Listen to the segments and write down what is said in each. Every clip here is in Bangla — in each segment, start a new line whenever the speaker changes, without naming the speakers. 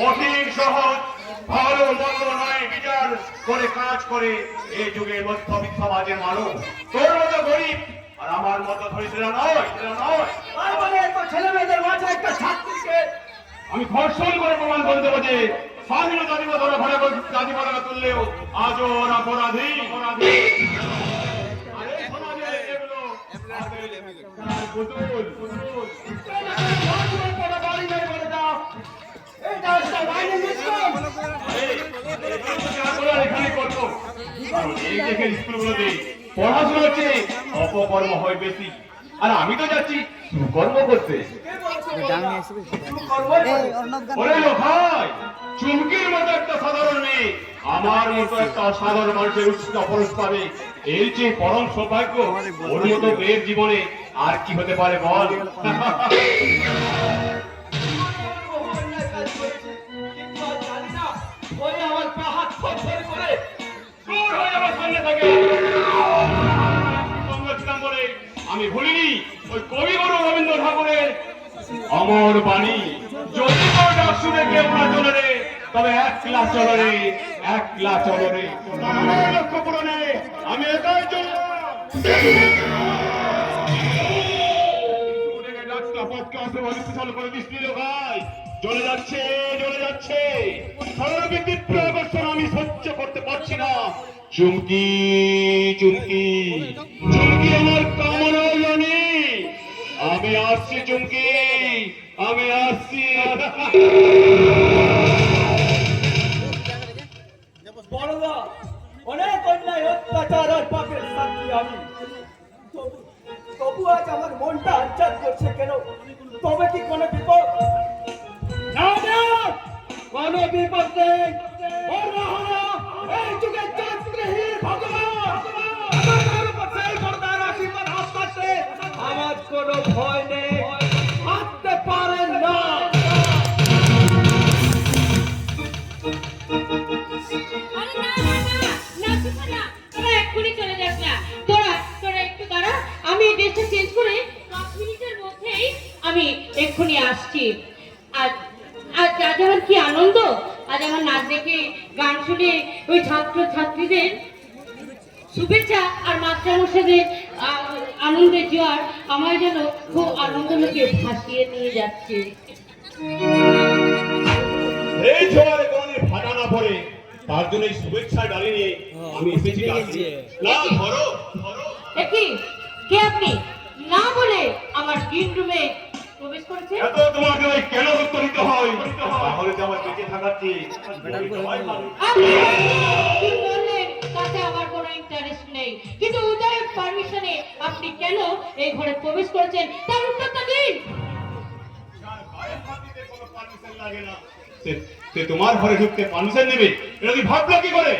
কঠিন সহজ ভালো মন্দ নয় বিচার করে কাজ করে এই যুগের মধ্যবিত্ত সমাজের মানুষ। তোর মতো গরিব আর আমার মতো ধরিত্রীরা নয়, নয়।
তার মানে তো ছেলে মেয়েদের মাঝে একটা ছাত্রীকে
আমি ধর্ষণ করে প্রমাণ করে দেবো যে স্বাধীনতা দিবস ওরা ঘরে জাতি পতাকা তুললেও আজও ওরা অপরাধী। আর এই সমাজে এগুলো পুতুল, পুতুল। এখানে করবো কারণ এই দেখে স্কুলগুলোতে পড়াশোনা হচ্ছে অপকর্ম হয় বেশি, আর আমি তো যাচ্ছি সুকর্ম করতে। ওরে ভাই, চুমকির মতো একটা সাধারণ মেয়ে আমার মতো একটা অসাধারণ মানুষের উচিত অপরস পাবে, এই যে পরম সৌভাগ্য। ওর মতো মেয়ের জীবনে আর কি হতে পারে বল? আমি ভুলিনি ওই কবিগুরু রবীন্দ্র ঠাকুরের অমর বাণী, যদি তোর ডাক শুনে কেউ না চলে রে, তবে একলা চলো রে, একলা চলো রে। লক্ষ্য পূরণে আমি একাই চলে চলে যাচ্ছে, চলে যাচ্ছে। সরলবৃত্তির আকর্ষণ আমি সহ্য করতে পারছি না। চুমকি, চুমকি, চুমকি আমার কামনা জানি। আমি আসছি চুমকি, আমি আসছি।
বড়দা, অনেক অন্যায় অত্যাচার আর পাপের সাক্ষী আমি। তবু আজ আমার মনটা আচ্ছাদ করছে কেন? তবে কি কোনো বিপদ? না না, কোনো বিপদ নেই। এই যুগের চাকরিহীন ভগবান আমার উপর সেই বরদান আশীর্বাদ হাসতে আমার কোনো ভয় নেই, হাঁটতে পারেন না।
আমি এক্ষুনি আসছি। আজ আজ আজ আমার কি আনন্দ! আজ আমার নাচ দেখে, গান শুনে, ওই ছাত্র ছাত্রীদের শুভেচ্ছা আর মাস্টারমশাইদের আনন্দের জোয়ার আমার যেন খুব আনন্দ লোকে ভাসিয়ে নিয়ে যাচ্ছে।
এই জোয়ারে কোনদিন ফাটা না পড়ে, তার জন্য এই শুভেচ্ছা ডালি নিয়ে আমি এসেছি। না ধরো, ধরো।
দেখি কে আপনি? না বলে আমার গ্রিন রুমে প্রবেশ করেছে।
এত তোমাকে কেন উত্তর দিতে হয়? তাহলে যে আমার বেঁচে থাকার চেয়ে
কি বললেন তাতে আমার কোনো ইন্টারেস্ট নেই, কিন্তু উদয়ের পারমিশনে আপনি কেন এই ঘরে প্রবেশ করেছেন তার উত্তরটা দিন।
লাগে না, সে তোমার ঘরে ঢুকতে পারমিশন নেবে? এটা কি ভাবলো কি করে?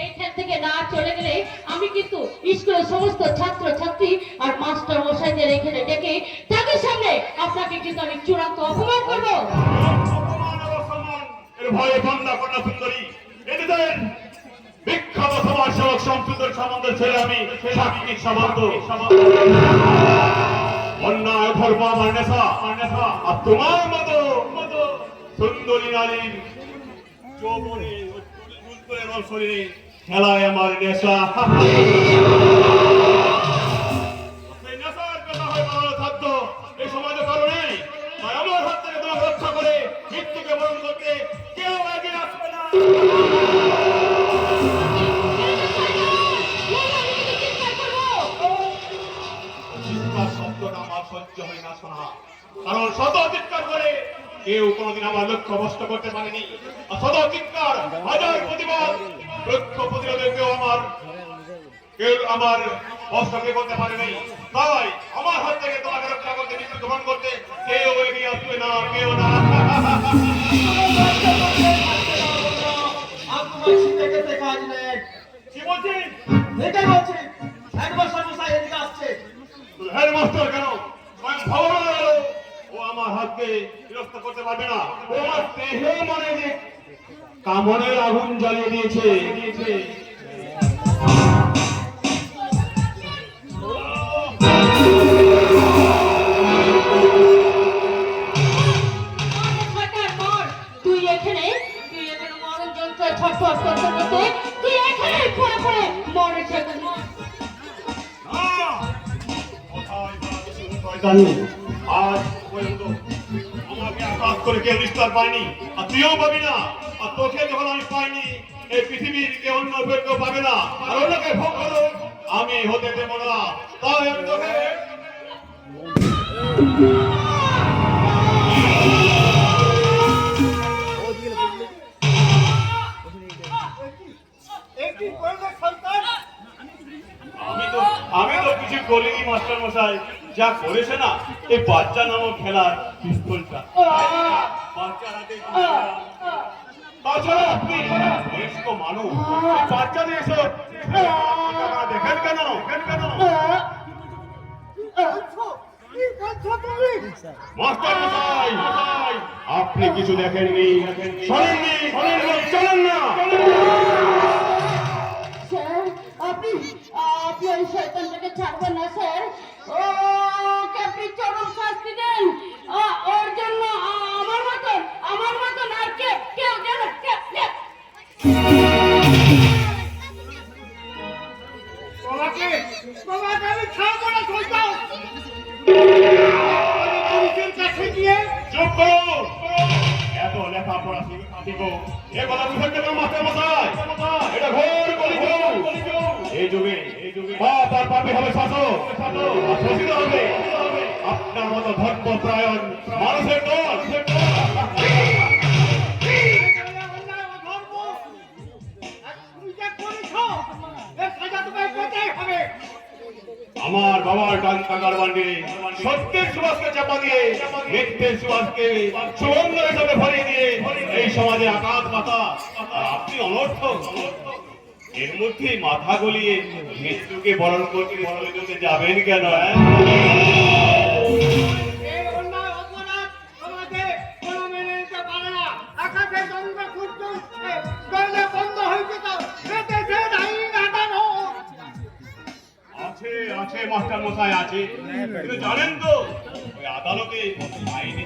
এইখান থেকে না চলে গেলে আমি কিন্তু স্কুলের সমস্ত ছাত্র ছাত্রী আর মাস্টার মশাইদের এখানে ডেকে তাদের সামনে আপনাকে কিন্তু আমি চূড়ান্ত অপমান করবো।
ভয়ে বন্দা কন্যা সুন্দরী এদের বিখ্যাত সমাজ সেবক শমসুন্দর সামন্তের ছেলে আমি সাকিব সামন্ত। অন্যায় ধর্ম আমার নেশা, আর তোমার মতো সুন্দরী নারীর যৌবনে শরীরে খেলায় আমার নেশা। নেশার কথা হয় বাংলা থাকত এই সমাজের কারণে, আর আমার হাত থেকে তোমাকে রক্ষা করে মৃত্যুকে বরণ করতে কেউ এগিয়ে আসবে না। চিৎকার শব্দটা আমার সহ্য হয় না শোনা, কারণ শত চিৎকার করে কেউ কোনোদিন আমার লক্ষ্য নষ্ট করতে পারেনি। আর শত চিৎকার, হাজার প্রতিবাদ, লক্ষ্য প্রতিরোধে কেউ আমার কষ্টকে করতে পারেনি। তাই আমার হাত থেকে তোমাকে রক্ষা করতে, মৃত্যু দমন করতে কেউ এগিয়ে আসবে না, কেউ না।
কাজ নেই।
কি বলছিস?
এটাই বলছি, হেডমাস্টার মশাই এদিকে আসছে।
হেডমাস্টার কেন? ভগবান ও আমার হাতকে বিরক্ত করতে পারবে না। ও আমার দেহে মনে যে কামনের আগুন জ্বালিয়ে দিয়েছে। জানি আজ পর্যন্ত আমাকে আঘাত করে কেউ নিস্তার পায়নি, আর তুইও পাবি না। আর তোকে যখন আমি পাইনি, এই পৃথিবীর কেউ অন্য কেউ পাবে না। আর অন্যকে ভোগ করো আমি হতে দেবো না। তাই আমি তোকে
একটি করলে সন্তান
আমি তো কিছু করিনি মাস্টার মশাই। যা করেছে না এই বাচ্চা নামক খেলার পিস্তলটা, বাচ্চার হাতে দিয়েছিলাম। তাছাড়া আপনি বয়স্ক মানুষ, এই বাচ্চাদের এসব দেখেন কেন?
কি বলছো তুমি?
মাস্টার মশাই, আপনি কিছু দেখেননি, শোনেননি, চলেন না।
স্যার, আপনি ওই শয়তানটাকে ছাড়বেন না স্যার। ওকে আপনি চরম শাস্তি দেন। ওর জন্য আমার মতন আর কেউ যেন
তোমাকে আমি ছাড়বো না সন্তান। পুলিশের কাছে গিয়ে
চুপ করো। এত লেখাপড়া শিখো, এ কথা বুঝতে পারো মাস্টার মশাই? এটা ঘোর কলিযুগ। এই যুগে পাপ আর পাপী হবে শাসক, আর শোষিত হবে আপনার মতো ধর্মপরায়ণ মানুষের দল। আমার বাবার টাকার বান্ডে সত্যের সুবাসকে চাপা দিয়ে মিথ্যের সুবাসকে সুগন্ধ হিসাবে ভরিয়ে দিয়ে এই সমাজে আঘাত পাতা। আপনি অনর্থ এর মধ্যে মাথা গলিয়ে মৃত্যুকে বরণ করতে যাবেন কেন? আছে মাস্টার মশাই, আছে। কিন্তু জানেন তো ওই আদালতে আইনি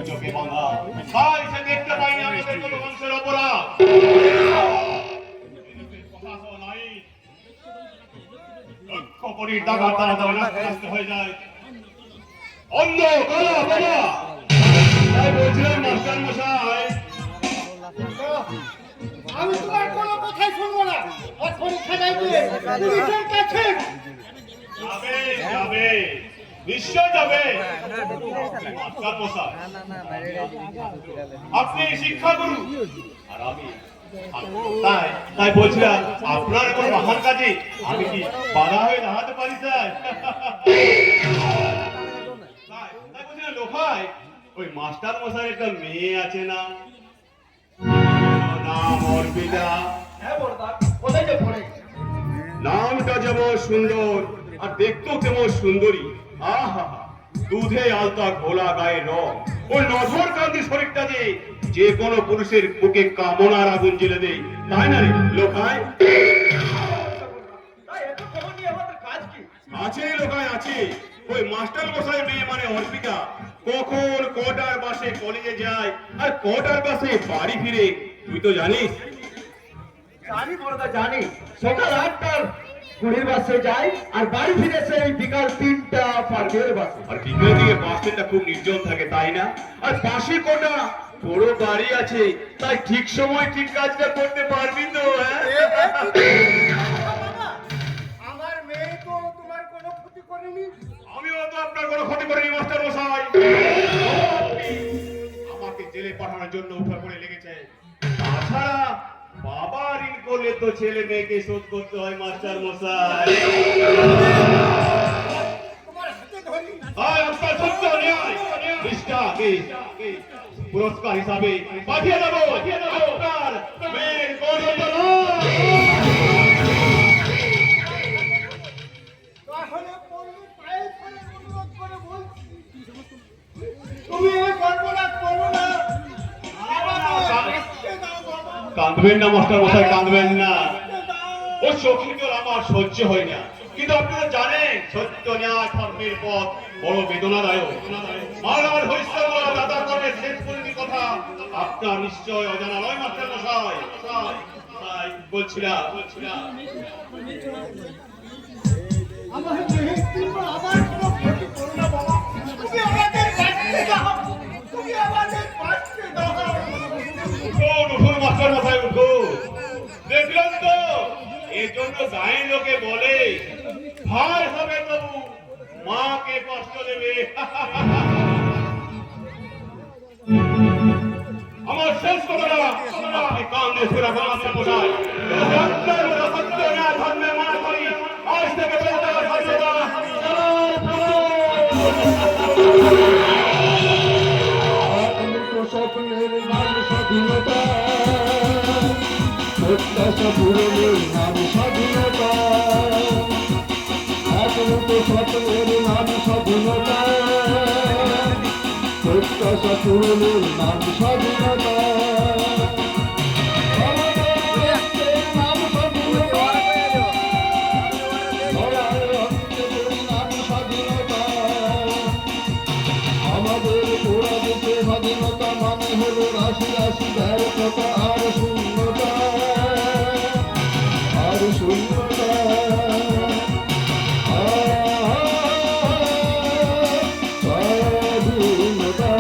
চোখে বাঁধা, তাই সে দেখতে পাইনি আমাদের কোনো মানুষের অপরাধ। প্রশাসন আইন লক্ষ্য করি টাকার দ্বারা নষ্ট হয়ে যায়। অন্ধ কালা বাবা, তাই বলছিলাম মাস্টার মশাই,
আমি তোমার কোনো কথাই শুনবো না। এখন খেলায় গিয়ে পুলিশের কাছে
যাবে নিশ্চয় যাবে মাস্টার মশাই। আপনি শিক্ষাগুরু আর আমি, তাই বলছিলাম আপনার কোনো মহান কাজে আমি কি বাধা হয়ে দাঁড়াতে পারি স্যার? তাই বলছিলাম লোকাই, ওই মাস্টার মশাই একটা মেয়ে আছে না, নাম অর্পিতা।
হ্যাঁ বড়দা, কোথায় যে পড়ে?
নামটা যেমন সুন্দর আর দেখতেও তেমন সুন্দরী। আহা, দুধে আলতা ঘোলা গায়ে রং, ওই নজর কান্দি শরীরটা যে কোনো পুরুষের বুকে কামনার আগুন জ্বেলে দেয়, তাই না রে লোকায়?
তাই এত খবর নিয়ে আমাদের কাজ কি?
আছে লোকায় আছে। ওই মাস্টার মশাই মেয়ে মানে অর্পিতা কখন কটার বাসে কলেজে যায় আর কটার বাসে বাড়ি ফিরে তুই তো জানিস?
জানি বড়দা, জানি। সকাল 8টার ঘড়ির বাসে যায় আর বাড়ি ফিরে সেই বিকাল 3টা পার্কের বাসে।
আর বিকেলের দিকে বাস স্ট্যান্ডটা খুব নির্জন থাকে, তাই না? আর পাশে কটা বড় বাড়ি আছে, তাই ঠিক সময় ঠিক কাজটা করতে পারবি তো?
আমার মেয়ে তো তোমার কোনো ক্ষতি করেনি।
আমিও তো আপনার কোনো ক্ষতি করিনি মাস্টার মশাই। আমাকে জেলে পাঠানোর জন্য উঠা করে লেগেছে। তাছাড়া বাবা ঋণ করলে তো ছেলে মেয়েকে শোধ করতে হয় মাস্টার মশাই।
তোমার হাতে ধরি।
আপনার সত্য ন্যায় নিষ্ঠাকে পুরস্কার হিসাবে পাঠিয়ে দেবো আপনার মেয়ের গৌরবধন।
তাহলে পড়বে পায়ে ধরে অনুরোধ করে বলছি, তুমি এই গর্বরাজ করো না।
কাঁদবেন না মাস্টার মশাই, কাঁদবেন না। ও চোখের জল আমার সহ্য হয় না, কিন্তু আপনারা জানেন সত্য ন্যায় ধর্মের পথ বড় বেদনাদায়ক। মানবার হরিশ্চন্দ্র দাদা কর্মের শেষ পরিণতি কথা আপনার নিশ্চয় অজানা নয় মাস্টার মশাই। তাই বলছিলাম
আমার মেয়ে কিন্তু আবার কোনো ক্ষতি
তো গায়ের লোকে বলে ভাই হবে তবু মাকে কষ্ট দেবে। আমার শেষ কথাটা আপনি কান দিয়ে শুনে বাংলাদেশ বোঝায় সত্য না ধর্মে মা করি আজ থেকে
স্বপ্নের নাম স্বাধীনতা, প্রত্যাশা পূরণের নাম স্বাধীনতা, একমুটো স্বপ্নের নাম স্বাধীনতা, প্রত্যাশা পূরণের নাম স্বাধীনতা। আমাদের রক্তের নাম স্বাধীনতা, ধরার রক্তের নাম স্বাধীনতা। আমাদের পোড়া দেশে স্বাধীনতা মানে হলো রাশি রাশি ব্যর্থতা আর শূন্যতা, আর শূন্যতা। স্বাধীনতা,